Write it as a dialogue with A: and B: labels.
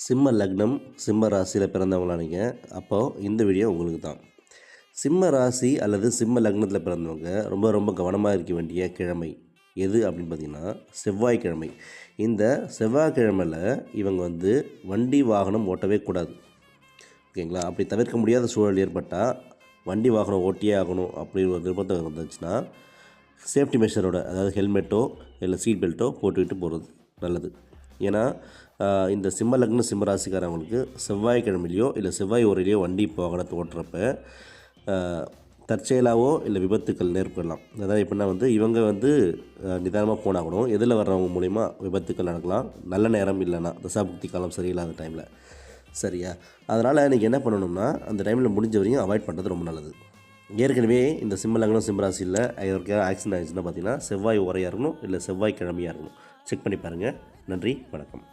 A: சிம்ம லக்னம் சிம்ம ராசியில் பிறந்தவங்களா நீங்கள், அப்போது இந்த வீடியோ உங்களுக்கு தான். சிம்ம ராசி அல்லது சிம்ம லக்னத்தில் பிறந்தவங்க ரொம்ப ரொம்ப கவனமாக இருக்க வேண்டிய கிழமை எது அப்படின்னு பார்த்திங்கன்னா செவ்வாய்க்கிழமை. இந்த செவ்வாய்க்கிழமையில் இவங்க வண்டி வாகனம் ஓட்டவே கூடாது, ஓகேங்களா? அப்படி தவிர்க்க முடியாத சூழல் ஏற்பட்டால் வண்டி வாகனம் ஓட்டியே ஆகணும் அப்படி ஒரு நிர்பந்தம் வந்துச்சுன்னா சேஃப்டி மெஷரோட, அதாவது ஹெல்மெட்டோ இல்லை சீட் பெல்ட்டோ போட்டுக்கிட்டு போகிறது நல்லது. ஏன்னா இந்த சிம்ம லக்ன சிம்ம ராசிக்காரவங்களுக்கு செவ்வாய்க்கிழமையிலையோ இல்லை செவ்வாய் ஓரையிலையோ வண்டி வாகனத்தை ஓட்டுறப்ப தற்செயலாவோ இல்லை விபத்துக்கள் ஏற்படலாம். அதாவது எப்படின்னா இவங்க நிதானமாக போனாகணும். எதில் வர்றவங்க மூலிமா விபத்துக்கள் நடக்கலாம், நல்ல நேரம் இல்லைன்னா தசாபுக்தி காலம் சரியில்லாத டைமில். சரியா? அதனால் நீங்கள் என்ன பண்ணணும்னா அந்த டைமில் முடிஞ்ச வரையும் அவாய்ட் பண்ணுறது ரொம்ப நல்லது. ஏற்கனவே இந்த சிம்ம லக்னம் சிம்ம ராசியில் யாருக்காவது ஆக்சிடென்ட் ஆகிடுச்சுன்னா பார்த்தீங்கன்னா செவ்வாய் ஓரையாக இருக்கணும் இல்லை செவ்வாய் கிழமையாக இருக்கணும். செக் பண்ணி பாருங்கள். நன்றி, வணக்கம்.